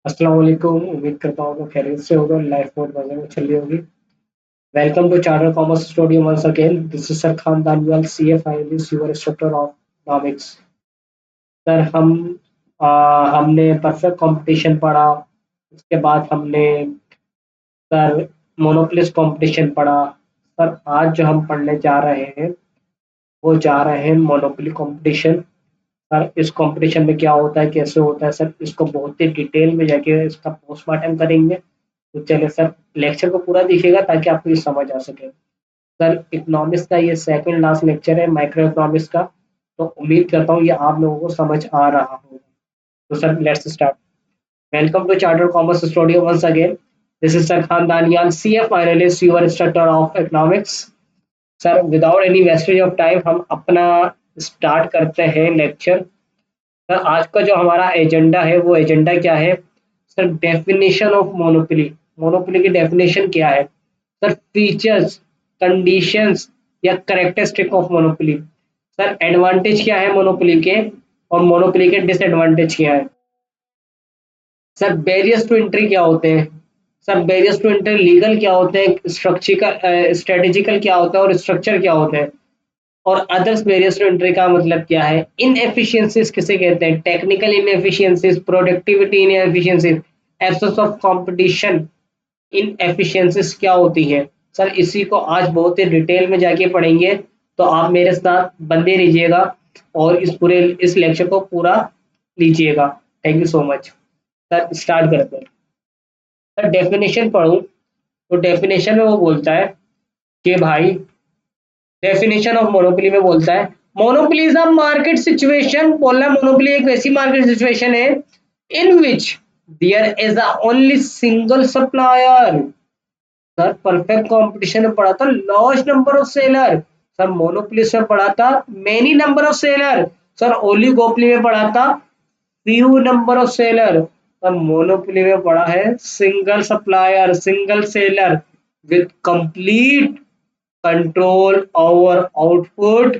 अस्सलाम वालेकुम। उम्मीद करता हूँ तो खैरियत से होगा। लाइफ बहुत मजे में चल रही होगी। Welcome to charter commerce studio once again. This is sir Khan Daniyal, CFI, your instructor of economics. Sir हमने परफेक्ट कंपटीशन पढ़ा। उसके बाद हमने सर मोनोपोलिस कंपटीशन पढ़ा। सर आज जो हम पढ़ने जा रहे हैं वो जा रहे हैं मोनोपोली कंपटीशन। सर इस कंपटीशन में क्या होता है, कैसे होता है, सर इसको बहुत ही डिटेल में जाके इसका पोस्टमार्टम करेंगे। तो चलिए सर, लेक्चर को पूरा देखिएगा ताकि आपको ये समझ आ सके। सर इकोनॉमिक्स का ये सेकंड लास्ट लेक्चर है, माइक्रो इकोनॉमिक्स का। तो उम्मीद करता हूँ ये आप लोगों को समझ आ रहा होगा। तो sir let's start. Welcome to charter commerce studio once again. This is sir Khan Daniyal, CF finalist, your instructor of economics. Sir without any wastage of time हम अपना स्टार्ट करते हैं लेक्चर। सर आज का जो हमारा एजेंडा है वो एजेंडा क्या है? Sir definition of monopoly. Monopoly की डेफिनेशन क्या है? सर फीचर्स, कंडीशंस या characteristic of monopoly. Sir advantage क्या है मोनोपोली के और मोनोपोली के डिसएडवांटेज क्या है? सर बैरियर्स टू एंट्री क्या होते हैं? Sir barriers to entry legal क्या होते हैं, स्ट्रक्चरल स्ट्रेटेजिकल क्या होता है और स्ट्रक्चर क्या होते हैं? और अदर्स बैरियर्स टू एंट्री का मतलब क्या है? इनएफिशिएंसीज किसे कहते हैं? Technical inefficiencies, productivity inefficiencies, absence of competition inefficiencies क्या होती है? सर इसी को आज बहुत ही डिटेल में जाके पढ़ेंगे। तो आप मेरे साथ बंदे रहिएगा और इस लेक्चर को पूरा लीजिएगा। Thank you so much. Sir start करते हैं। सर डेफिनेशन पढ़ूं तो डेफिनेशन में वो बोलता है कि भाई, डेफिनेशन ऑफ मोनोपोली में बोलता है monopoly is a market situation. बोलना मोनोपोली एक वैसी मार्केट सिचुएशन है in which there is a only single supplier. Sir perfect competition में पढ़ा था large number of seller. Sir monopoly में पढ़ा था many number of seller. Sir oligopoly में पढ़ा था few number of seller. Sir monopoly में पढ़ा है single supplier, single seller with complete control over output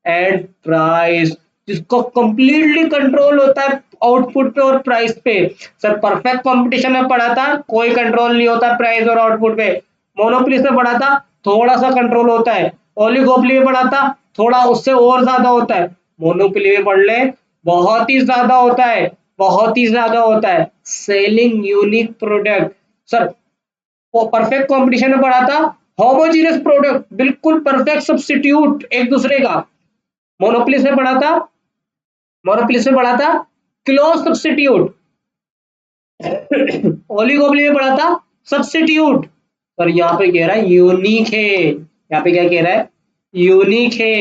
and price. जिसको कंप्लीटली कंट्रोल होता है आउटपुट पे और प्राइस पे। सर परफेक्ट कंपटीशन में पढ़ा था कोई कंट्रोल नहीं होता प्राइस और आउटपुट पे। मोनोपोली से पढ़ा था थोड़ा सा कंट्रोल होता है। ओलिगोपोली में पढ़ा था थोड़ा उससे और ज्यादा होता है। मोनोपोली में पढ़ ले बहुत ही ज्यादा होता है, बहुत ही ज्यादा होता है। Selling unique product. सर वो परफेक्ट कंपटीशन में पढ़ा था होमोजीनियस प्रोडक्ट, बिल्कुल परफेक्ट सब्स्टिट्यूट एक दूसरे का। मोनोपोली से पढ़ा था मोनोपोली से पढ़ा था क्लोज सब्स्टिट्यूट। ओलिगोपोली में पढ़ा था सब्स्टिट्यूट। और यहाँ पे कह रहा है यूनिक है। यहाँ पे क्या कह रहा है? यूनिक है।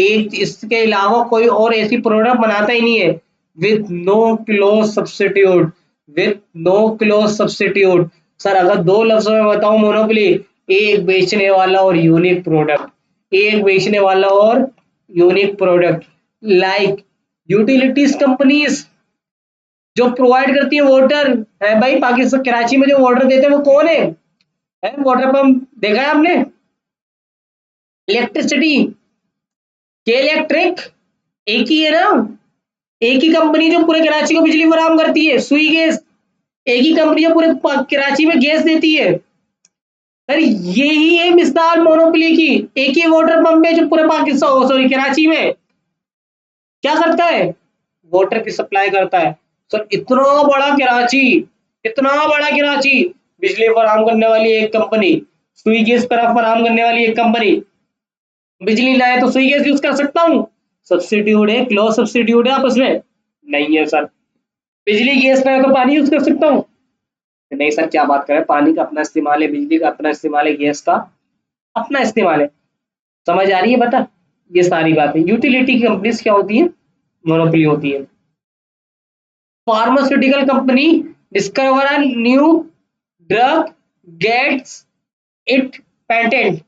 एक इसके अलावा कोई और ऐसी प्रोडक्ट बनाता ही नहीं है। With no close substitute, with no close substitute. Sir अगर दो लफ्जों में बताऊं मोनोपोली, एक बेचने वाला और यूनिक प्रोडक्ट, एक बेचने वाला और unique product. Like utilities companies जो प्रोवाइड करती है वाटर है भाई। पाकिस्तान कराची में जो वाटर देते हैं वो कौन है वाटर पंप देखा है आपने? इलेक्ट्रिसिटी के इलेक्ट्रिक एक ही है ना। एक ही कंपनी जो पूरे कराची को बिजली फराहम करती है, सुई गैस। एक ही कंपनी जो पूरे कराची में गैस देती है। सर यही है मिसाल मोनोपोली की। एक ही वाटर पंप है जो पूरे पाकिस्तान, सॉरी कराची में क्या करता है? वाटर की सप्लाई करता है। सर इतना बड़ा कराची, इतना बड़ा कराची, बिजली फराहम करने वाली एक कंपनी, सुई गैस फराहम करने वाली एक कंपनी। बिजली लाए तो सुई गैस यूज कर सकता हूँ? सब्सिट्यूट है, क्लोज सब्सिट्यूट है आपस में? नहीं है सर। बिजली गैस लाए तो पानी यूज कर सकता हूँ? नहीं सर, क्या बात कर रहे हैं, पानी का अपना इस्तेमाल है, बिजली का अपना इस्तेमाल है, गैस का अपना इस्तेमाल है। समझ आ रही है बता? ये सारी बातें यूटिलिटी की कंपनीज क्या होती है? मोनोपोली होती है। Pharmaceutical company discover a new drug, gets it patent.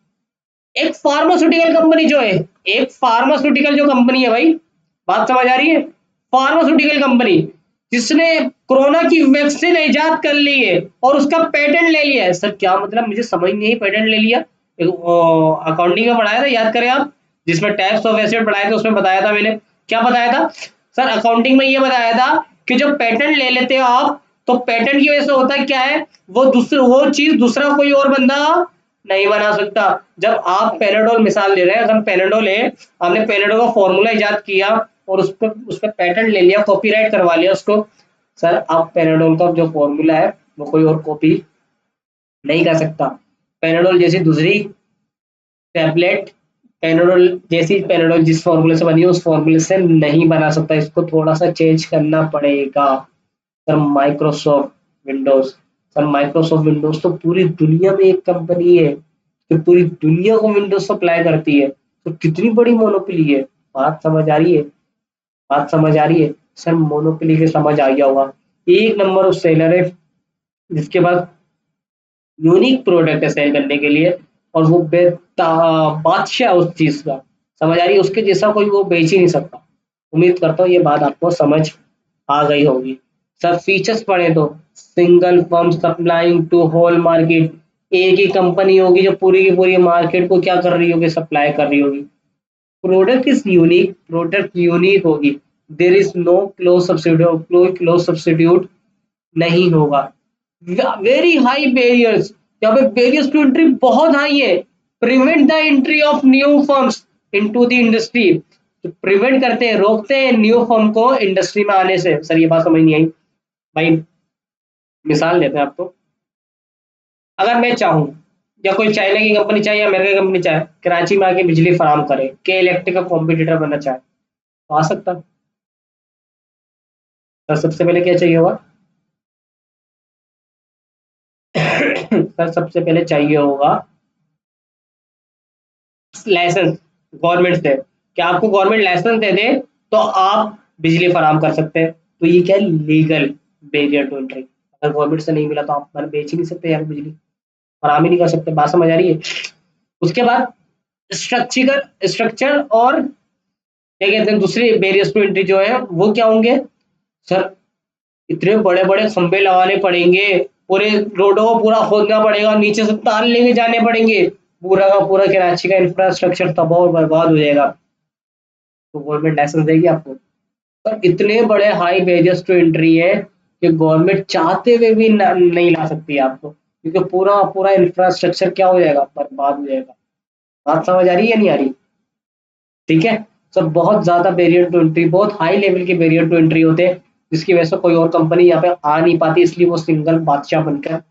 एक फार्मास्यूटिकल कंपनी जो है, एक फार्मास्यूटिकल जो कंपनी है भाई, बात समझ आ रही है? फार्मास्यूटिकल कंपनी जिसने कोरोना की वैक्सीन इजाद कर ली है और उसका पेटेंट ले लिया है। सर क्या मतलब, मुझे समझ नहीं आई, पेटेंट ले लिया। अकाउंटिंग में पढ़ाया था, याद करें आप, जिसमें टाइप्स ऑफ एसेट पढ़ाए थे उसमें बताया था मैंने। क्या बताया था? सर अकाउंटिंग में ये बताया था कि जो पेटेंट ले लेते हो आप तो पेटेंट की वजह से होता है क्या है, वो चीज दूसरा कोई और बंदा नहीं बना सकता। जब आप पेनाडोल मिसाल ले रहे हैं, अगर पेनाडोल है, आपने पेनाडोल का फॉर्मूला इजाद किया और उस पर पेटेंट ले लिया, कॉपीराइट करवा लिया उसको, सर आप पेनाडोल का जो फॉर्मूला है वो कोई और कॉपी नहीं कर सकता। पेनाडोल जैसी दूसरी टैबलेट, पेनाडोल जैसी, पेनाडोल जिस फॉर्मूले से बनी है उस फॉर्मूले से नहीं बना सकता, इसको थोड़ा सा चेंज करना पड़ेगा। Sir Microsoft Windows, sir Microsoft Windows तो पूरी दुनिया में एक कंपनी है जो पूरी दुनिया को विंडोज सप्लाई करती है, तो कितनी बड़ी मोनोपोली है। बात समझ आ रही है, बात समझ आ रही है। सर मोनोपोली के समझ आ गया होगा, एक नंबर ऑफ सेलर है जिसके पास यूनिक प्रोडक्ट है सेल करने के लिए, और वो बादशाह उस चीज का, समझ आ रही है, उसके जैसा कोई वो बेच ही नहीं सकता। उम्मीद करता हूँ ये बात आपको समझ आ गई होगी। सर फीचर्स पढ़े तो, single firm supplying to whole market, एक ही कंपनी होगी जो पूरी की पूरी मार्केट को क्या कर रही होगी, सप्लाई कर रही होगी। Product is unique, product unique होगी। There is no close substitute, कोई क्लोज सब्सिट्यूट नहीं होगा। वेरी हाई बैरियर्स, यहाँ पे बैरियर्स टू एंट्री बहुत हाई है। Prevent the entry of new firms into the industry, तो प्रिवेंट करते हैं, रोकते हैं न्यू फर्म को इंडस्ट्री में आने से। सर ये बात समझ नहीं आई भाई, मिसाल देते हैं आपको। अगर मैं चाहूँ, या कोई चाइना की कंपनी चाहे या अमेरिका की कंपनी चाहे कराची में आके बिजली फराम करे, के इलेक्ट्रिक का कॉम्पिटिटर बनना चाहे, तो आ सकता है। सर सबसे पहले क्या चाहिए होगा सर सबसे पहले चाहिए होगा लाइसेंस गवर्नमेंट से, कि आपको गवर्नमेंट लाइसेंस दे दे तो आप बिजली फराम कर सकते हैं। तो ये क्या है, लीगल बैरियर टू एंट्री। अगर गवर्नमेंट से नहीं मिला तो आप मैंने बेच ही नहीं सकते यार, बिजली फराम ही नहीं कर सकते। बात समझ आ रही है। उसके बाद स्ट्रक्चर, स्ट्रक्चर और क्या कहते हैं दूसरी बैरियर्स टू एंट्री जो है वो क्या होंगे। सर इतने बड़े बड़े खंबे लगाने पड़ेंगे, पूरे रोडों को पूरा खोदना पड़ेगा, नीचे से तार लेके जाने पड़ेंगे, पूरा का पूरा कराची का इंफ्रास्ट्रक्चर तबाह और बर्बाद हो जाएगा। तो गवर्नमेंट लाइसेंस देगी आपको। पर इतने बड़े हाई बैरियर्स टू एंट्री है कि गवर्नमेंट चाहते हुए भी नहीं ला सकती है आपको, क्योंकि पूरा पूरा इंफ्रास्ट्रक्चर क्या हो जाएगा, बर्बाद हो जाएगा। बात समझ आ रही है या नहीं आ रही। ठीक है। सर बहुत ज्यादा बैरियर टू एंट्री, बहुत हाई लेवल के बैरियर टू एंट्री होते हैं, जिसकी वजह से कोई और कंपनी यहाँ पे आ नहीं पाती, इसलिए वो सिंगल बादशाह बनकर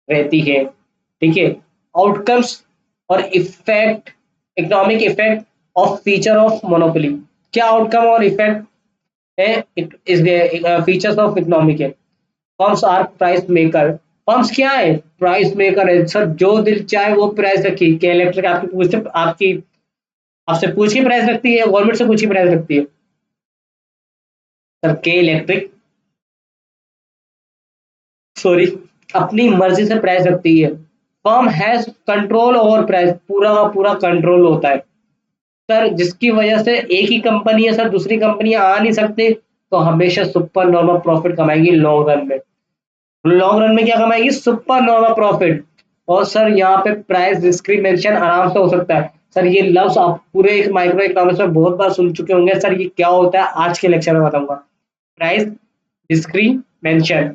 रहती है। ठीक है। आउटकम्स और effect, economic effect of feature of monopoly. क्या आउटकम और इफेक्ट है, it is features of economic है। Firms are price maker, firms क्या है, प्राइस मेकर है। सर जो दिल चाहे वो प्राइस रखी, क्या इलेक्ट्रिक आपकी पूछ आपकी आपसे पूछ के प्राइस रखती है, गवर्नमेंट से पूछ के प्राइस रखती है। सर के इलेक्ट्रिक, सॉरी, अपनी मर्जी से प्राइस रखती है। Firm has control over price, पूरा का पूरा कंट्रोल होता है। सर जिसकी वजह से एक ही कंपनी है सर, दूसरी कंपनियां आ नहीं सकते, तो हमेशा सुपर नॉर्मल प्रॉफिट कमाएगी लॉन्ग रन में। लॉन्ग रन में क्या कमाएगी, सुपर नॉर्मल प्रॉफिट। और सर यहाँ पे प्राइस डिस्क्रिमिनेशन आराम से हो सकता है। सर ये लफ्ज आप पूरे एक माइक्रो इकोनॉमिक्स में बहुत बार सुन चुके होंगे। सर ये क्या होता है आज के लेक्चर में बताऊंगा। Price discrimination,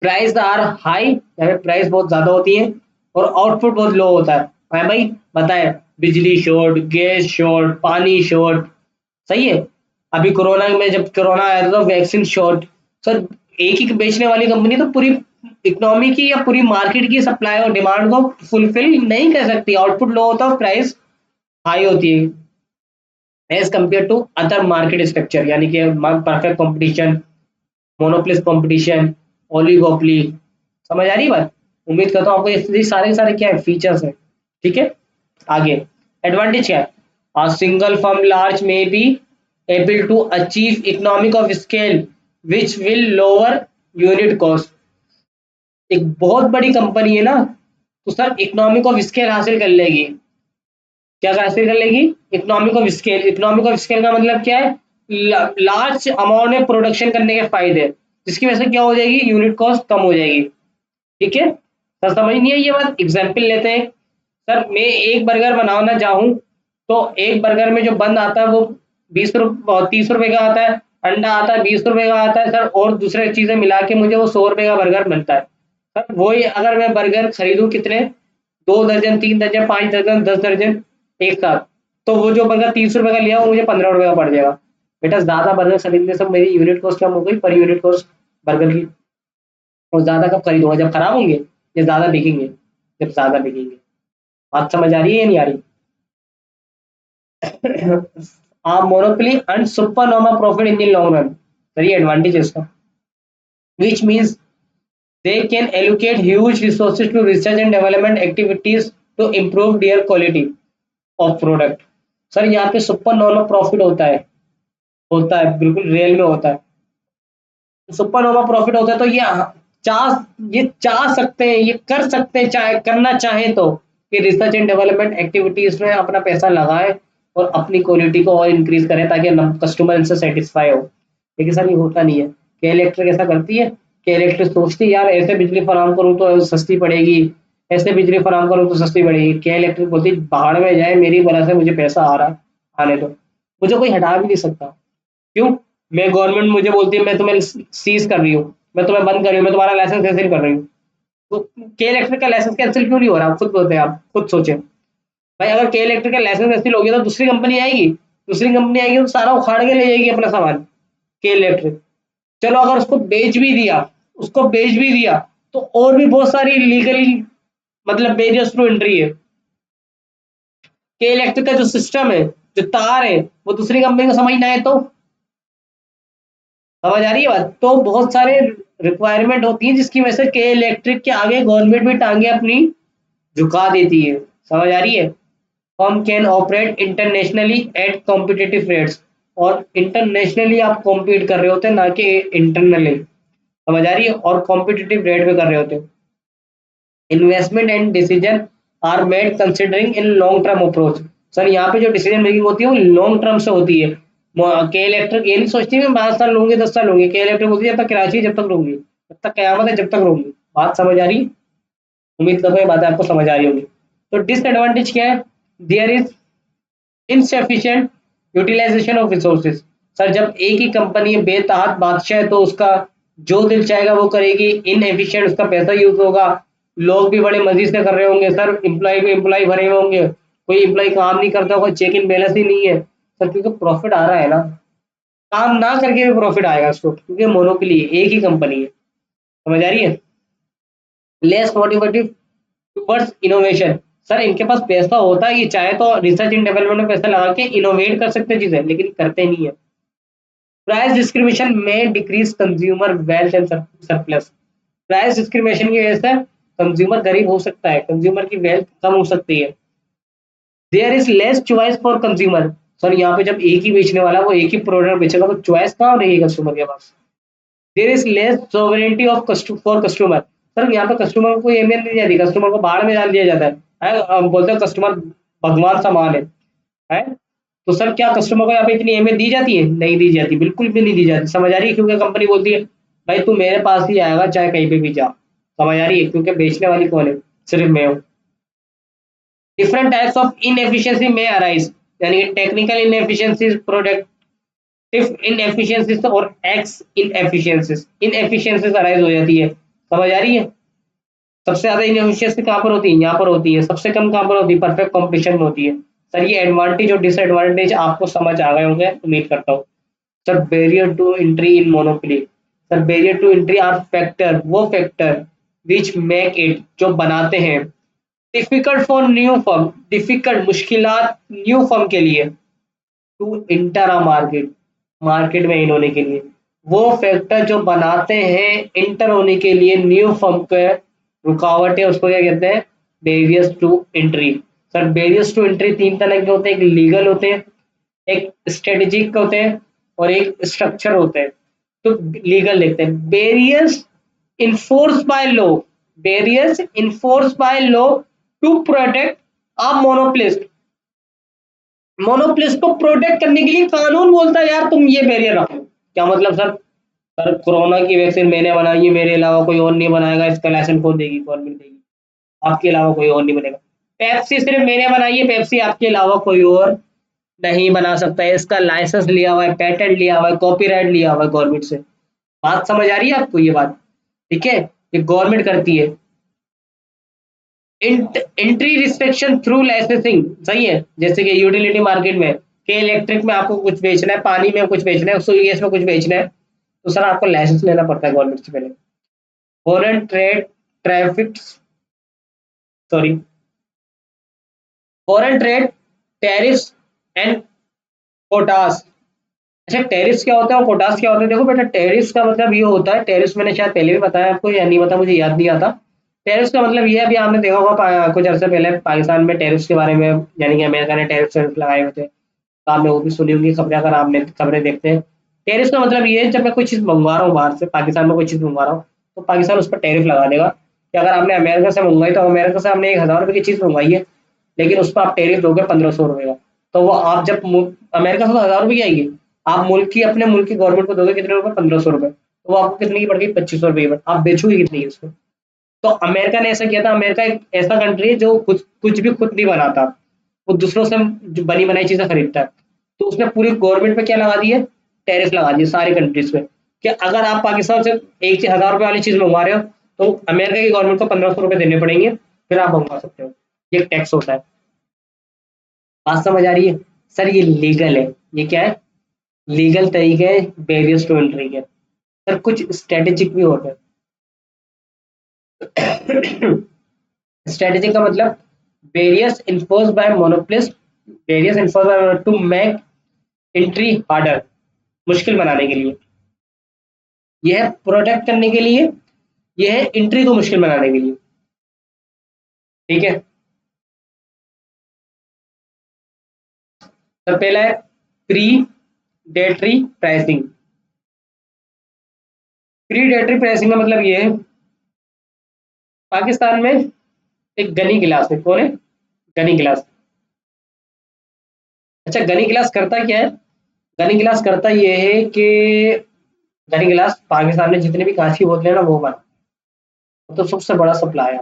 price are high, यहाँ पे प्राइस बहुत ज्यादा होती है और आउटपुट बहुत लो होता है भाई, बताए बिजली शॉर्ट, गैस शॉर्ट, पानी शॉर्ट। सही है। अभी कोरोना में जब कोरोना आया था तो वैक्सीन शॉर्ट। सर एक ही बेचने वाली कंपनी तो पूरी इकोनॉमी की या पूरी मार्केट की सप्लाई और डिमांड को फुलफिल नहीं कर सकती, आउटपुट लो होता है, प्राइस हाई होती है as compare to other market structure, यानी कि perfect competition, monopolistic competition, oligopoly. समझ आ रही बात। उम्मीद करता हूँ आपको ये सारे सारे क्या है, फीचर्स है। ठीक है। आगे एडवांटेज क्या है, a single firm large may be able to achieve economic of scale which will lower unit cost। एक बहुत बड़ी कंपनी है ना, तो सर इकोनॉमिक ऑफ स्केल हासिल कर लेगी। क्या हासिल कर लेगी, economic of scale. Economic of scale का मतलब क्या है, लार्ज अमाउंट में प्रोडक्शन करने के फायदे, जिसकी वजह से क्या हो जाएगी, यूनिट कॉस्ट कम हो जाएगी। ठीक है। सर समझ नहीं है ये बात, एग्जाम्पल लेते हैं। सर मैं एक बर्गर बनाना चाहूँ, तो एक बर्गर में जो बन आता है वो 20 रुपये 30 रुपए का आता है, अंडा आता है 20 रुपए का आता है सर, और दूसरे चीजें मिला के मुझे वो 100 रुपए का बर्गर बनता है सर। वही अगर मैं बर्गर खरीदूं कितने, 2 दर्जन, 3 दर्जन, 5 दर्जन, 10 दर्जन एक साथ, तो वो जो बर्गर 30 रुपए का लिया वो मुझे 15 रुपए का पड़ जाएगा। बेटा ज्यादा बर्गर खरीदने से मेरी यूनिट कॉस्ट कम हो गई, पर यूनिट कॉस्ट बर्गर की। और ज्यादा कब खरीदूंगा, जब खराब होंगे या ज्यादा बिकेंगे, जब ज्यादा बिकेंगे। बात समझ आ रही है या नहीं आ रही? आप monopoly and supernormal profit in the long run, sir ये एडवांटेज है इसका, which means they can allocate huge resources to research and development activities to improve their quality of product। Sir यहाँ पे सुपर नॉर्मल प्रॉफिट होता है बिल्कुल real में होता है। सुपर नॉर्मल प्रॉफिट होता है तो ये चाह सकते हैं, ये कर सकते हैं, चाहे करना चाहे तो, कि रिसर्च एंड डेवलपमेंट एक्टिविटीज में अपना पैसा लगाए और अपनी क्वालिटी को और इंक्रीज करें ताकि कस्टमर इनसे सेटिस्फाई हो। लेकिन सर ये होता नहीं है। के इलेक्ट्रिक ऐसा करती है, के इलेक्ट्रिक सोचती है यार ऐसे बिजली फराम करूँ तो सस्ती पड़ेगी, ऐसे बिजली फराम करूँ तो सस्ती पड़ेगी। के इलेक्ट्रिक बोलती बाहर में जाए, मेरी वजह से मुझे पैसा आ रहा है, आने दो, मुझे कोई हटा भी नहीं सकता। क्यों? मैं गवर्नमेंट मुझे बोलती है मैं तुम्हें सीज कर रही हूँ, मैं तुम्हें बंद कर रही हूँ, मैं तुम्हारा लाइसेंस कैंसिल कर रही हूँ। तो के इलेक्ट्रिक का लाइसेंस कैंसिल क्यों नहीं हो रहा, आप खुद बोलते हैं, आप खुद सोचें। भाई अगर के इलेक्ट्रिक का लाइसेंस कैंसिल हो गया तो दूसरी कंपनी आएगी तो सारा उखाड़ के ले जाएगी अपना सामान, के इलेक्ट्रिक। चलो अगर उसको बेच भी दिया तो और भी बहुत सारी लीगली मतलब बेरियर्स टू एंट्री है। के इलेक्ट्रिक का जो सिस्टम है, जो तार है, वो दूसरी कंपनी को समझ ना आए तो, समझ आ रही है बात? तो बहुत सारे रिक्वायरमेंट होती है जिसकी वजह से के इलेक्ट्रिक के आगे गवर्नमेंट भी टांगे अपनी झुका देती है। समझ आ रही है? Firm can operate internationally at competitive rates, और इंटरनेशनली आप कॉम्पीट कर रहे होते हैं ना कि इंटरनली। समझ आ रही है? और कॉम्पिटिटिव रेट पे कर रहे होते हैं। Investment and decision are made considering in long term approach. Sir यहाँ पे जो डिसीजन मेकिंग होती है वो लॉन्ग टर्म से होती है। के इलेक्ट्रिक ये नहीं सोचती मैं 5 साल लूंगी 10 साल लूंगी, के इलेक्ट्रिक बोलती है जब तक कराची है, जब तक लूंगी, जब तक कयामत है, जब तक लूंगी। बात समझ आ रही? उम्मीद करता हूँ ये बात आपको समझ आ रही होगी। तो डिसएडवांटेज क्या है? There is insufficient utilisation of resources. Sir जब एक ही कंपनी बेतहात बादशाह है तो उसका जो दिल चाहेगा वो करेगी, इनएफिशिएंट उसका पैसा यूज होगा, लोग भी बड़े मजे से कर रहे होंगे सर, इम्प्लॉय पे इम्प्लॉय भरे हुए होंगे, कोई इम्प्लॉय काम नहीं करता होगा, चेक इन बैलेंस ही नहीं है सर, क्योंकि प्रॉफिट आ रहा है ना, काम ना करके भी प्रॉफिट आएगा उसको, क्योंकि मोनोपोली एक ही कंपनी है। समझ आ रही है? Less motivative towards innovation. Sir इनके पास पैसा होता है, ये चाहे तो रिसर्च एंड डेवलपमेंट में पैसा लगा के इनोवेट कर सकते हैं चीजें, लेकिन करते नहीं है। प्राइस डिस्क्रिमिनेशन में decrease consumer wealth and surplus. Price discrimination की वजह से कंज्यूमर गरीब हो सकता है, कंज्यूमर की वेल्थ कम हो सकती है। There is less choice for consumer. Sir यहाँ पे जब एक ही बेचने वाला वो एक ही प्रोडक्ट बेचेगा तो चॉइस कहाँ रहेगी कस्टमर के पास। There is less sovereignty of for customer. Sir यहाँ पे कस्टमर को कोई अहमियत नहीं जाती, कस्टमर को बाहर में डाल दिया जाता है, बोलते हैं कस्टमर भगवान समान है। तो सर क्या कस्टमर को यहाँ पे इतनी अहमियत दी जाती है? नहीं दी जाती, बिल्कुल भी नहीं दी जाती। समझ आ रही है? क्योंकि कंपनी बोलती है भाई तू मेरे पास ही आएगा चाहे कहीं पे भी जा। समझ आ रही है? क्योंकि बेचने वाली कौन है? सिर्फ मैं हूँ। डिफरेंट टाइप्स ऑफ इनएफिशिएंसी में अराइज, यानी कि टेक्निकल इनएफिशिएंसीज, प्रोडक्टिव इनएफिशिएंसीज और एक्स इनएफिशिएंसीज। इनएफिशिएंसीज अराइज हो जाती है। समझ आ रही है? सबसे ज्यादा इनएफिशिएंसी कहाँ पर होती है? यहाँ पर होती है। सबसे कम कहाँ पर होती है? परफेक्ट कॉम्पिटिशन में होती है। सर ये एडवांटेज और डिसएडवांटेज आपको समझ आ गए होंगे, उम्मीद करता हूँ। Sir barrier to entry in monopoly. Sir barrier to entry are factor, वो फैक्टर विच मेक इट, जो बनाते हैं, difficult for new firm, difficult मुश्किलात न्यू फर्म के लिए, to enter a market, market में इन होने के लिए। वो फैक्टर जो बनाते हैं इंटर होने के लिए न्यू फर्म के रुकावट है, उसको क्या कहते हैं? Barriers to entry. Sir barriers to entry 3 तरह के होते हैं, एक लीगल होते हैं, एक स्ट्रेटेजिक होते हैं, और एक स्ट्रक्चर होते हैं। तो लीगल देखते हैं। Barriers enforce by law, barriers enforce by law to protect a monopolist. Monopolist को प्रोटेक्ट करने के लिए कानून बोलता है यार तुम ये बैरियर रखो। क्या मतलब सर? सर कोरोना की वैक्सीन मैंने बनाई है, मेरे अलावा कोई और नहीं बनाएगा, इसका लाइसेंस कौन देगी? गवर्नमेंट देगी, आपके अलावा कोई और नहीं बनेगा। पेप्सी सिर्फ मैंने बनाई है, पेप्सी आपके अलावा कोई और नहीं बना सकता है, इसका लाइसेंस लिया हुआ है, पेटेंट लिया हुआ है, कॉपीराइट लिया हुआ है गवर्नमेंट से। बात समझ आ रही है आपको ये बात? ठीक है, ये गवर्नमेंट करती है। एंट्री रिस्ट्रिक्शन थ्रू लाइसेंसिंग, सही है, जैसे कि यूटिलिटी मार्केट में के इलेक्ट्रिक में आपको कुछ बेचना है, पानी में कुछ बेचना है, सुई गैस में कुछ बेचना है, तो सर आपको लाइसेंस लेना पड़ता है गवर्नमेंट से पहले। Foreign trade traffic, sorry, foreign trade tariffs and quotas. अच्छा, टेरिस क्या होता है और कोटास क्या होता है? देखो बेटा, टेरिस का मतलब ये होता है, टेरिस मैंने शायद पहले भी बताया आपको या नहीं बताया, मुझे याद नहीं आता। टेरिस का मतलब ये है, अभी आपने देखा होगा कुछ अर्से पहले पाकिस्तान में टेरिस के बारे में, यानी कि अमेरिका ने टेरिस लगाए हुए थे, तो आपने वो भी सुनी होंगी खबरें, अगर आपने खबरें देखते हैं। टेरिस का मतलब ये है, जब मैं कोई चीज़ मंगवा रहा हूँ बाहर से, पाकिस्तान में कोई चीज़ मंगवा रहा हूँ, तो पाकिस्तान उस पर टैरिफ लगा देगा कि अगर आपने अमेरिका से मंगवाई, तो अमेरिका से आपने 1,000 रुपये की चीज़ मंगवाई है, लेकिन उस पर आप टैरिफ दोगे 1,500 रुपये का। तो वो आप जब अमेरिका से तो 1,000 रुपये की आएगी, आप मुल्क की, अपने मुल्क की गवर्नमेंट को दोगे कितने रुपए? 1,500 रुपये। तो वो आपको कितने की पड़ गई? 2,500 रुपये की। आप बेचोगे कितनी की उसको? तो अमेरिका ने ऐसा किया था, अमेरिका एक ऐसा कंट्री है जो कुछ कुछ भी खुद नहीं बनाता, वो दूसरों से जो बनी बनाई चीजें खरीदता है। तो उसने पूरी गवर्नमेंट पे क्या लगा दी है? टैरिफ लगा दी है सारी कंट्रीज पे, कि अगर आप पाकिस्तान से 1,000 रुपये वाली चीज मंगवा रहे हो, तो अमेरिका की गवर्नमेंट को 1,500 रुपये देने पड़ेंगे, फिर आप मंगवा सकते हो। ये टैक्स होता है। बात समझ आ रही है? सर ये लीगल है। ये क्या है? लीगल तरीके है, बैरियर्स टू एंट्री के। सर कुछ स्ट्रेटेजिक भी होते हैं। स्ट्रेटेजिक का मतलब barriers enforce by monopolist, barriers enforce by to make entry harder, मुश्किल बनाने के लिए। यह है प्रोटेक्ट करने के लिए, यह है एंट्री को मुश्किल बनाने के लिए। ठीक है, तो पहला है pre dietary pricing. Pre dietary pricing का मतलब ये है, पाकिस्तान में एक गनी गिलास है, कौन है? गनी गिलास। अच्छा, गनी गिलास करता क्या है? गनी गिलास करता ये है कि गनी गिलास पाकिस्तान में जितने भी कांच की बोतलें हैं ना, वो बना, तो सबसे बड़ा सप्लायर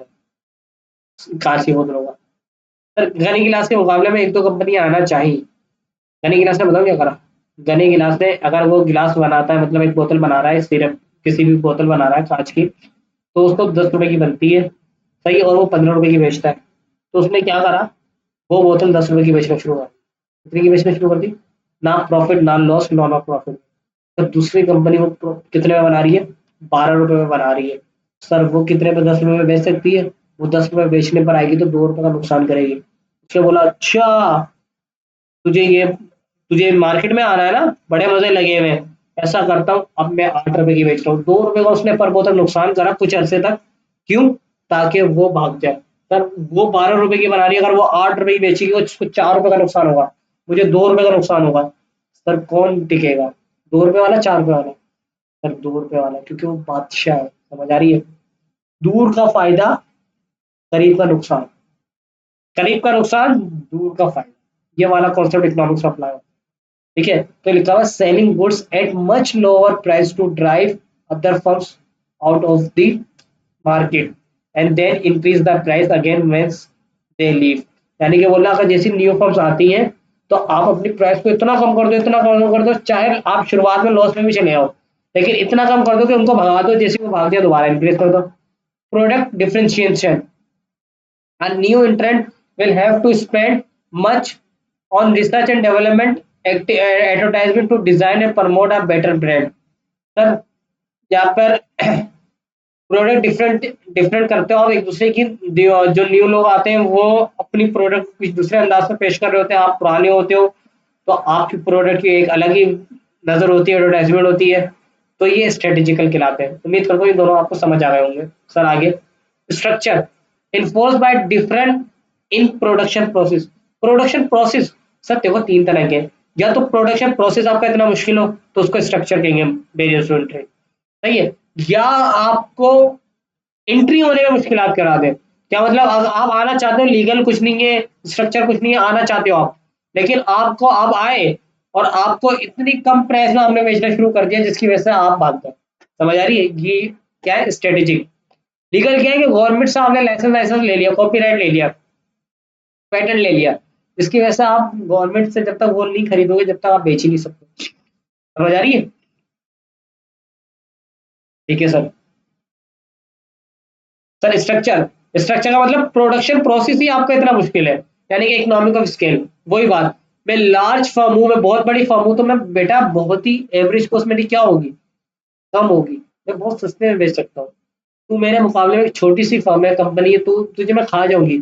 कांच की बोतलों का। सर गनी गिलास के मुकाबले में एक दो कंपनियां आना चाहिए। गनी गिलास ने बताओ क्या करा? गनी गिलास ने, अगर वो गिलास बनाता है, मतलब एक बोतल बना रहा है सिर्फ, किसी भी बोतल बना रहा है कांच की, तो उसको 10 रुपए की बनती है, सही है, और वो 15 रुपए की बेचता है। तो उसने क्या करा? वो बोतल 10 रुपए की बेचना शुरू कर दी। कितने की बेचना शुरू कर दी? ना प्रॉफिट ना लॉस, नॉन ऑफ प्रॉफिट। तो दूसरी कंपनी वो कितने में बना रही है? 12 रुपए में बना रही है। सर वो कितने पे? 10 रुपए में बेच सकती है। वो 10 रुपए बेचने पर आएगी तो 2 रुपए का नुकसान करेगी। उसने बोला अच्छा, तुझे ये, तुझे मार्केट में आना है ना, बड़े मजे लगे हुए हैं, ऐसा करता हूँ, अब मैं 8 रुपए की बेच रहा हूँ। 2 रुपए का उसने पर बोतल नुकसान करा कुछ अरसे तक। क्यों? ताकि वो भाग जाए। सर वो 12 रुपए की बना रही है, अगर वो 8 रुपए की बेचेगी, उसको 4 रुपए का नुकसान होगा, मुझे 2 रुपए का नुकसान होगा। सर कौन टिकेगा? 2 रुपए वाला, 4 रुपए वाला? सर 2 रुपए वाला, क्योंकि वो बादशाह है। समझ आ रही है? दूर का फायदा, करीब का नुकसान, करीब का नुकसान, दूर का फायदा। ये वाला कॉन्सेप्ट इकोनॉमिक्स में अप्लाई होता है। ठीक है, तो लिखा हुआ selling goods at much lower price to drive other firms out of the market and then increase the price again when they leave. यानी कि बोला, अगर जैसी न्यू फर्म्स आती हैं, तो आप अपनी प्राइस को इतना कम कर दो, इतना कम कर दो, चाहे आप शुरुआत में लॉस में भी चले आओ, लेकिन इतना कम कर दो कि उनको भगा दो, जैसे वो भाग दिया दोबारा इंक्रीज कर दो। Product differentiation, a new entrant will have to spend much on research and development, advertisement to design and promote a better brand. Sir यहाँ पर प्रोडक्ट डिफरेंट डिफरेंट करते हो आप एक दूसरे की। जो न्यू लोग आते हैं वो अपनी प्रोडक्ट कुछ दूसरे अंदाज में पेश कर रहे होते हैं, आप पुराने होते हो, तो आपकी प्रोडक्ट की एक अलग ही नजर होती है, एडवर्टाइजमेंट होती है। तो ये स्ट्रेटेजिकल कहलाते हैं। उम्मीद करता हूँ ये दोनों आपको समझ आ गए होंगे। सर आगे, structure enforce by different in production process. Production process, sir देखो तीन तरह के हैं। या तो प्रोडक्शन प्रोसेस आपका इतना मुश्किल हो, तो उसको स्ट्रक्चर कहेंगे, बैरियर्स टू एंट्री, सही है। या आपको एंट्री होने में मुश्किलात करा दे। क्या मतलब? आप आना चाहते हो, लीगल कुछ नहीं है, स्ट्रक्चर कुछ नहीं है, आना चाहते हो आप, लेकिन आपको आप आए और आपको इतनी कम प्राइस में हमने बेचना शुरू कर दिया, जिसकी वजह से आप भाग गए। समझ आ रही है? ये क्या है? स्ट्रेटेजिक। लीगल क्या है कि गवर्नमेंट से आपने लाइसेंस लाइसेंस ले लिया, कॉपीराइट ले लिया, पेटेंट ले लिया, जिसकी वजह से आप गवर्नमेंट से जब तक वो नहीं खरीदोगे जब तक आप बेच ही नहीं सकते। समझ आ रही है? ठीक है सर। सर स्ट्रक्चर, स्ट्रक्चर का मतलब प्रोडक्शन प्रोसेस ही आपका इतना मुश्किल है, यानी कि इकोनॉमिक ऑफ स्केल। वही बात, मैं लार्ज फर्म हूँ, मैं बहुत बड़ी फर्म हूँ, तो मैं बेटा बहुत ही एवरेज कॉस्ट मेरी क्या होगी, कम होगी, मैं बहुत सस्ते में बेच सकता हूँ। तू मेरे मुकाबले में एक छोटी सी फर्म है, कंपनी है, तू तुझे मैं खा जाऊंगी।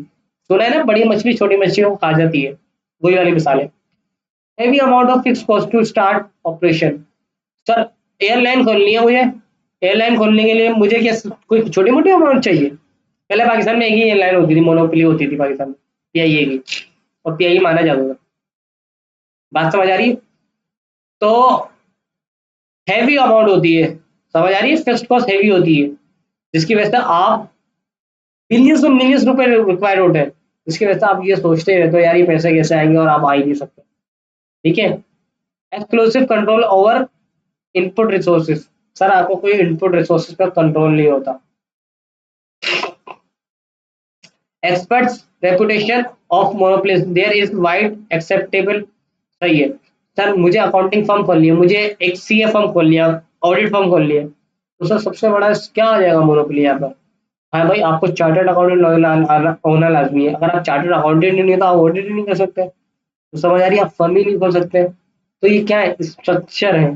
सुना है ना, बड़ी मछली छोटी मछलियों को खा जाती है, वही वाली मिसाल है। Heavy amount of fix cost to start operation. Sir airline खोलनी है मुझे, एयरलाइन खोलने के लिए मुझे क्या कोई छोटी मोटी अमाउंट चाहिए? पहले पाकिस्तान में एक ही एयरलाइन होती थी, मोनोपोली होती थी पाकिस्तान में, पीआईए की, और पीआईए माना जाता था। बात समझ आ रही है? तो हैवी अमाउंट होती है, समझ आ रही है, फिक्स्ड कॉस्ट हैवी होती है, जिसकी वजह से आप बिलियंस और मिलियंस रुपए रिक्वायर्ड होते हैं, जिसकी वजह से आप ये सोचते रहते हो यार ये पैसे कैसे आएंगे, और आप आ ही नहीं सकते। ठीक है। Exclusive control over input resources. Sir आपको कोई इनपुट रिसोर्सेज पर कंट्रोल नहीं होता। Experts reputation of monopolist, there is wide acceptable. सही है। सर मुझे अकाउंटिंग फर्म खोलनी है, मुझे एक सीए फर्म खोलनी है, ऑडिट फर्म खोलनी है, तो सर सबसे बड़ा क्या आ जाएगा मोनोपोली यहाँ पर? हाँ भाई, आपको चार्टर्ड अकाउंटेंट होना लाजमी है। अगर आप चार्टर्ड अकाउंटेंट नहीं है तो आप ऑडिट ही नहीं कर सकते, तो समझ आ रही है, आप फर्म ही नहीं खोल सकते। तो ये क्या है, स्ट्रक्चर है।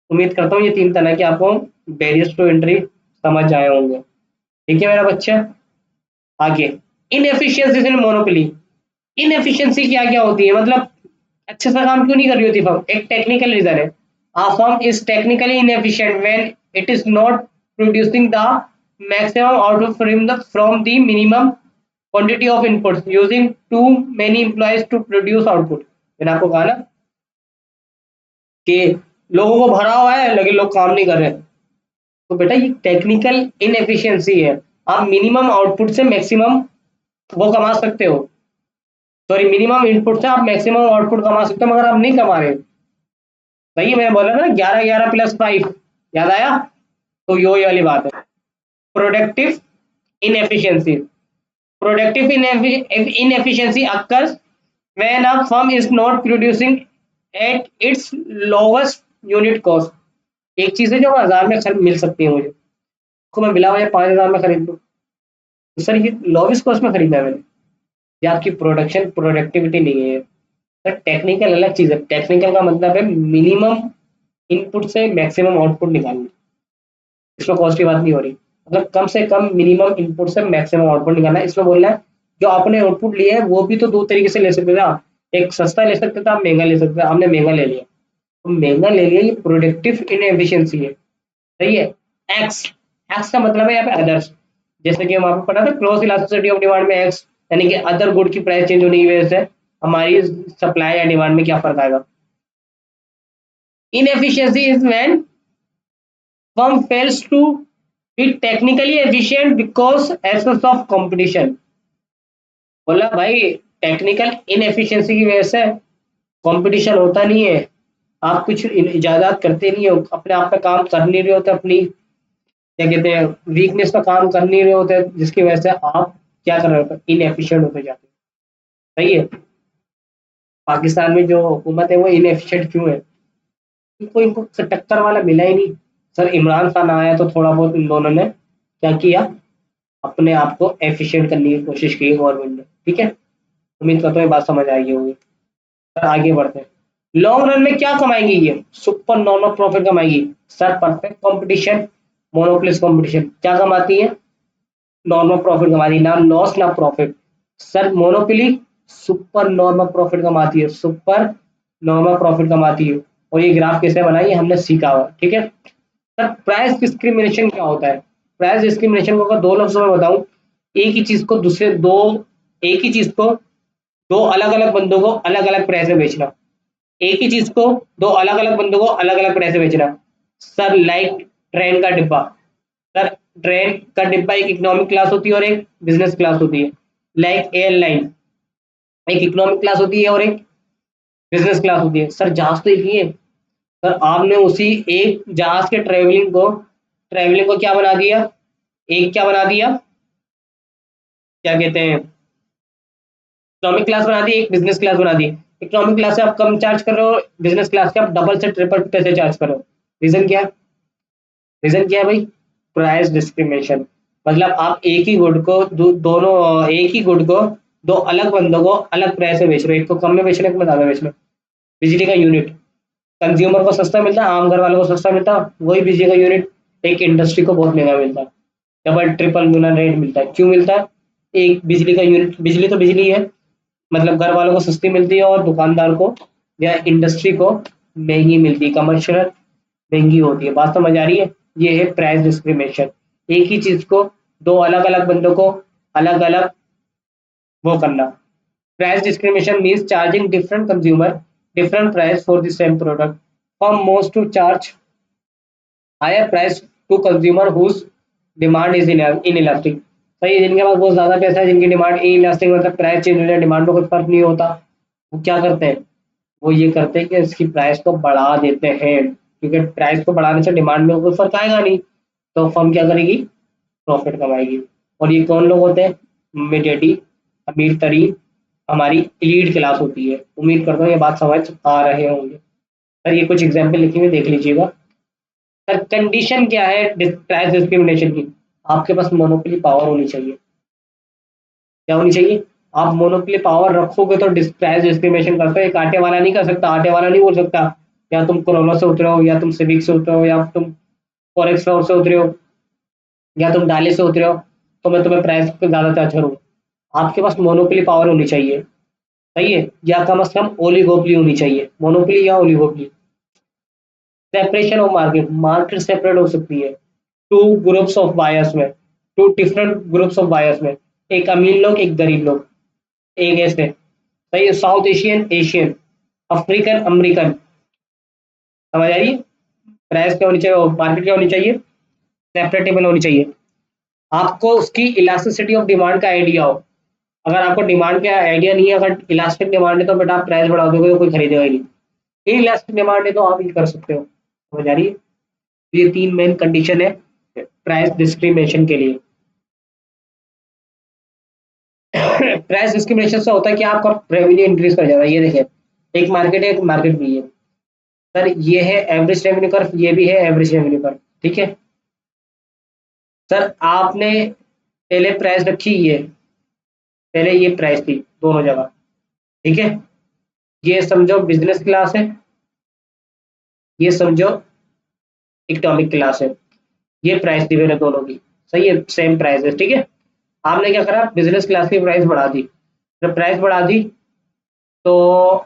उम्मीद करता हूँ ये 3 तरह के आपको बैरियर्स टू एंट्री समझ आए होंगे। ठीक है मेरा बच्चा। आगे, इनएफिशिएंसीज इन मोनोपोली। इनएफिशिएंसी क्या क्या होती है, मतलब अच्छे से काम क्यों नहीं कर रही होती फर्म? एक टेक्निकल रीजन है, a firm is technically inefficient when it is not producing the maximum output from the minimum quantity of inputs using too many employees to produce output। मैंने आपको कहा ना कि लोगों को भरा हुआ है लेकिन लोग काम नहीं कर रहे, तो बेटा ये टेक्निकल इनएफिशिएंसी है। आप मिनिमम आउटपुट से मैक्सिमम वो कमा सकते हो, सॉरी मिनिमम इनपुट से आप मैक्सिमम आउटपुट कमा सकते हो, मगर आप नहीं कमा रहे। सही है, मैंने बोला था ना 11 11 + 5, याद आया? तो ये वाली बात है। Productive inefficiency, productive inefficiency occurs when a firm is not producing at its lowest unit cost। एक चीज है जो 1000 में खरीद मिल सकती है मुझे, उसको मैं बिला वजह 5000 में खरीद लूँ, तो सर ये लोवेस्ट कॉस्ट में खरीदना है मैंने, ये आपकी प्रोडक्शन प्रोडक्टिविटी नहीं है। सर टेक्निकल अलग चीज है, टेक्निकल का मतलब है मिनिमम इनपुट से मैक्सिमम आउटपुट निकालना, इसमें कॉस्ट की बात नहीं हो रही, मतलब कम से कम मिनिमम इनपुट से मैक्सिमम आउटपुट निकालना है। इसमें बोलना है जो आपने आउटपुट लिया है वो भी तो 2 तरीके से ले सकते थे आप, एक सस्ता ले सकते थे, आप महंगा ले सकते थे, आपने महंगा ले लिया, तो महंगा ले लिया, ये प्रोडक्टिव इनएफिशिएंसी है। सही है। एक्स, एक्स का मतलब है यहाँ पे अदर्स, जैसे कि हम आपको पता था क्रॉस इलास्टिसिटी ऑफ डिमांड में एक्स, यानी कि अदर गुड की प्राइस चेंज होने की वजह से हमारी सप्लाई या डिमांड में क्या फर्क आएगा। Inefficiency is when firm fails to be technically efficient because excess of competition। बोला भाई टेक्निकल इनएफिशिएंसी की वजह से कंपटीशन होता नहीं है, आप कुछ इजाजत करते नहीं हो, अपने आप पे काम कर नहीं रहे होते, अपनी क्या कहते हैं वीकनेस पे काम कर नहीं रहे होते, जिसकी वजह से आप क्या कर रहे होते, इनएफिशिएंट होते जाते हैं। सही है। पाकिस्तान में जो हुकूमत है वो इनएफिशिएंट क्यों है? इनको इनको टक्कर वाला मिला ही नहीं। सर इमरान खान आया तो थोड़ा बहुत इन दोनों ने क्या किया, अपने आप को एफिशिएंट करने की कोशिश की गवर्नमेंट ने। ठीक है, उम्मीद करता हूँ ये बात समझ आई होगी। सर आगे बढ़ते हैं। लॉन्ग रन में क्या कमाएंगे ये, सुपर नॉर्मल प्रॉफिट कमाएंगी। Sir perfect competition, monopolistic competition क्या कमाती है, नॉर्मल प्रॉफिट कमाती है, ना लॉस ना profit. Sir monopoly super normal profit कमाती है, सुपर नॉर्मल प्रॉफिट कमाती है। और ये ग्राफ कैसे बनाई है हमने सीखा हुआ। ठीक है। सर प्राइस डिस्क्रिमिनेशन क्या होता है? प्राइस डिस्क्रिमिनेशन को अगर 2 लफ्जों में बताऊं, एक ही चीज को दूसरे दो, एक ही चीज को दो अलग अलग बंदों को अलग अलग प्राइस में बेचना, एक ही चीज को दो अलग अलग बंदों को अलग अलग प्राइस में बेचना। सर लाइक ट्रेन का डिब्बा, सर ट्रेन का डिब्बा एक इकोनॉमिक क्लास होती है और एक बिजनेस क्लास होती है। लाइक एयरलाइन एक इकोनॉमिक क्लास होती है और एक बिजनेस क्लास होती है। सर जहाज तो एक ही है, सर आपने उसी एक जहाज के ट्रेवलिंग को क्या बना दिया, एक क्या बना दिया, क्या कहते हैं इकोनॉमिक क्लास बना दी, एक बिजनेस क्लास बना दी। इकोनॉमिक क्लास से आप कम चार्ज कर रहे हो, बिजनेस क्लास के आप डबल से ट्रिपल पैसे चार्ज करो। रीजन क्या है? रीजन क्या है भाई? Price discrimination. मतलब आप एक ही गुड को दोनों एक ही गुड को दो अलग बंदों को अलग प्राइस में बेच रहे हो, एक को कम में बेच रहे हो, एक में ज्यादा बेच रहे हो। बिजली का यूनिट कंज्यूमर को सस्ता मिलता है, आम घर वालों को सस्ता मिलता है, वही बिजली का यूनिट एक इंडस्ट्री को बहुत महंगा मिलता है, डबल ट्रिपल गुना रेट मिलता है। क्यों मिलता है? एक बिजली का यूनिट, बिजली तो बिजली है, मतलब घर वालों को सस्ती मिलती है और दुकानदार को या इंडस्ट्री को महंगी मिलती है, कमर्शियल महंगी होती है। बात समझ आ रही है? ये है प्राइस डिस्क्रिमिनेशन। एक ही चीज को दो अलग अलग बंदों को अलग अलग वो करना। Price discrimination means charging different consumer different price for the same product. From most to charge higher price to consumer whose demand is inelastic. सही है, जिनके पास बहुत ज्यादा पैसा है, जिनकी डिमांड इनइलास्टिक, मतलब प्राइस चेंज हो जाए, डिमांड में कोई फर्क नहीं होता, वो क्या करते हैं? वो ये करते हैं कि इसकी प्राइस को बढ़ा देते हैं, क्योंकि प्राइस को बढ़ाने से डिमांड में कोई फर्क आएगा नहीं, तो फर्म क्या करेगी? प्रॉफिट कमाएगी। और ये कौन लोग होते हैं? मेडिटी, अमीर तरीन, हमारी एलीट क्लास होती है। उम्मीद करता हूँ ये बात समझ आ रहे होंगे। सर ये कुछ एग्जाम्पल लिखे हुए देख लीजिएगा। सर कंडीशन क्या है प्राइस डिस्क्रिमिनेशन की? आपके पास मोनोपोली पावर होनी चाहिए। क्या होनी चाहिए? आप मोनोपोली पावर रखोगे तो प्राइस डिस्क्रिमिनेशन करते हो। एक आटे वाला नहीं कर सकता, आटे वाला नहीं बोल सकता या तुम कोरोना से उतरे हो, या तुम सिविक से उतरे हो, या तुम फॉरेक्स फ्लोर से उतरे हो, या तुम डाले से उतरे हो, तो मैं तुम्हें प्राइस पे ज्यादा चार्ज करूँ। आपके पास मोनोपोली पावर होनी चाहिए, सही है, या कम से कम ओलिगोपली होनी चाहिए। मोनोपोली या oligopoly. Separation of market, market separate हो सकती है टू ग्रुप्स ऑफ बायर्स में, two different groups of buyers में, एक अमीर लोग एक गरीब लोग, एक ऐसे, सही है, south Asian Asian, African American. समझ आ रही है? प्राइस क्या होनी चाहिए, मार्केट क्या होनी चाहिए? सेपरेटेबल होनी चाहिए। आपको उसकी इलास्टिसिटी ऑफ डिमांड का आइडिया हो। अगर आपको डिमांड का आइडिया नहीं है, अगर इलास्टिक डिमांड है तो बेटा आप प्राइस बढ़ा दोगे तो कोई खरीदेगा ही नहीं। इलास्टिक डिमांड है तो आप ये कर सकते हो। समझ आ रही है? ये तीन मेन कंडीशन है प्राइस डिस्क्रिमिनेशन के लिए। प्राइस डिस्क्रिमिनेशन से होता है कि आपका रेवेन्यू इंक्रीज कर जाता है। ये देखिए, एक मार्केट है, एक मार्केट भी है। सर ये है एवरेज रेवेन्यू कर्व, ये भी है एवरेज रेवेन्यू कर्व, ठीक है। सर आपने पहले प्राइस रखी, ये पहले ये प्राइस थी दोनों जगह, ठीक है। ये समझो बिजनेस क्लास है, ये समझो इकोनॉमिक क्लास है। ये प्राइस दी मैंने दोनों की, सही है, सेम प्राइस है, ठीक है। आपने क्या करा? बिजनेस क्लास की प्राइस बढ़ा दी। जब प्राइस बढ़ा दी तो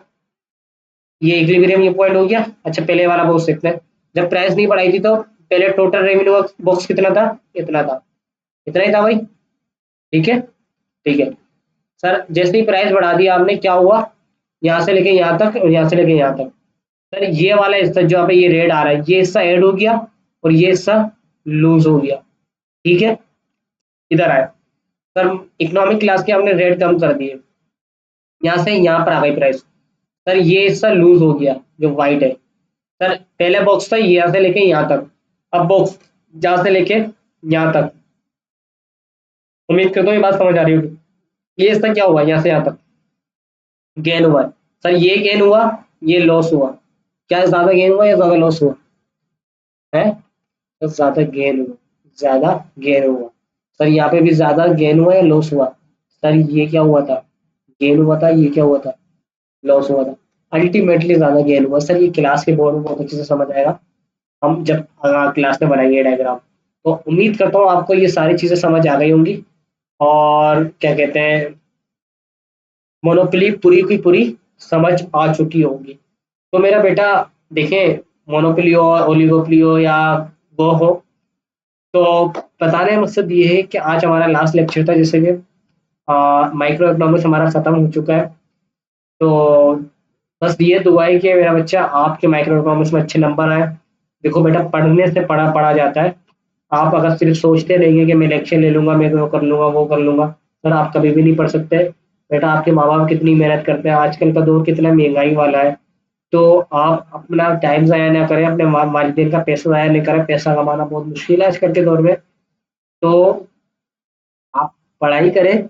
ये इक्विलिब्रियम ये पॉइंट हो गया। अच्छा पहले वाला बॉक्स देखते हैं। जब प्राइस नहीं बढ़ाई थी तो पहले टोटल रेवेन्यू बॉक्स कितना था? इतना था, इतना ही था भाई, ठीक है, ठीक है। सर जैसे ही प्राइस बढ़ा दिया आपने, क्या हुआ? यहाँ से लेके यहाँ तक और यहाँ से लेके यहाँ तक, सर ये वाला हिस्सा जो यहाँ पे ये रेड आ रहा है, ये हिस्सा ऐड हो गया और ये हिस्सा लूज हो गया, ठीक है। इधर आए सर, इकोनॉमिक क्लास के हमने रेट कम कर दिए, यहाँ से यहाँ पर आ गई प्राइस। सर ये हिस्सा लूज हो गया जो व्हाइट है। सर पहले बॉक्स था यहाँ से लेके यहाँ तक, अब बॉक्स जहाँ से लेके यहाँ तक। उम्मीद करता हूँ ये बात समझ आ रही होगी। ये हिस्सा क्या हुआ? यहाँ से यहाँ तक गेन हुआ है। सर ये गेन हुआ, ये लॉस हुआ। क्या ज्यादा गेन हुआ या ज्यादा लॉस हुआ है? तो ज्यादा गेन हुआ, ज्यादा गेन हुआ। सर यहाँ पे भी ज्यादा गेन हुआ या लॉस हुआ? सर ये क्या हुआ था? गेन हुआ था। ये क्या हुआ था? लॉस हुआ था। अल्टीमेटली ज्यादा गेन हुआ। सर ये क्लास के बोर्ड में बहुत अच्छे से समझ आएगा, हम जब क्लास में बनाएंगे डायग्राम। तो उम्मीद करता हूँ आपको ये सारी चीजें समझ आ गई होंगी, और क्या कहते हैं, मोनोपोली पूरी की पूरी समझ आ चुकी होगी। तो मेरा बेटा देखें, मोनोपोली हो, ओलिगोपोली हो या वो हो, तो बताने का मकसद ये है कि आज हमारा लास्ट लेक्चर था, जैसे कि माइक्रो इकोनॉमिक्स हमारा खत्म हो चुका है। तो बस ये दुआ है कि मेरा बच्चा आपके माइक्रो इकोनॉमिक्स में अच्छे नंबर आए। देखो बेटा, पढ़ने से पढ़ा पढ़ा जाता है। आप अगर सिर्फ सोचते रहेंगे कि मैं लेक्चर ले लूंगा, मैं वो कर लूंगा वो कर लूंगा, सर आप कभी भी नहीं पढ़ सकते। बेटा आपके माँ बाप कितनी मेहनत करते हैं, आजकल का दौर कितना महंगाई वाला है। तो आप अपना टाइम ज़ाया ना करें, अपने वालिदैन का पैसा ज़ाया नहीं करें। पैसा कमाना बहुत मुश्किल है आजकल के दौर में। तो आप पढ़ाई करें,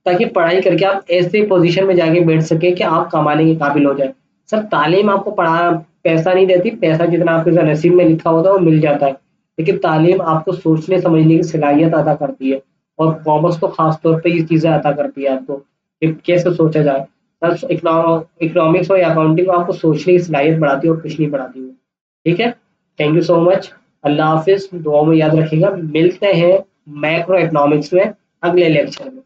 ताकि पढ़ाई करके आप ऐसे पोजीशन में जाके बैठ सके कि आप कमाने के काबिल हो जाए। सर तालीम आपको पढ़ा पैसा नहीं देती, पैसा जितना आपके नसीब में लिखा होता है वो मिल जाता है, लेकिन तालीम आपको सोचने समझने की सलाहियत अदा करती है, और कॉमर्स तो खास तौर पे ये चीज़ें अदा करती है आपको कि कैसे सोचा जाए। सर इकोनॉमिक्स और अकाउंटिंग आपको सोचने की सलाहियत बढ़ाती है और कुछ नहीं बढ़ाती है। ठीक है, थैंक यू सो मच। अल्लाह हाफिज़, दुआ में याद रखिएगा। मिलते हैं मैक्रो इकोनॉमिक्स में अगले लेक्चर में।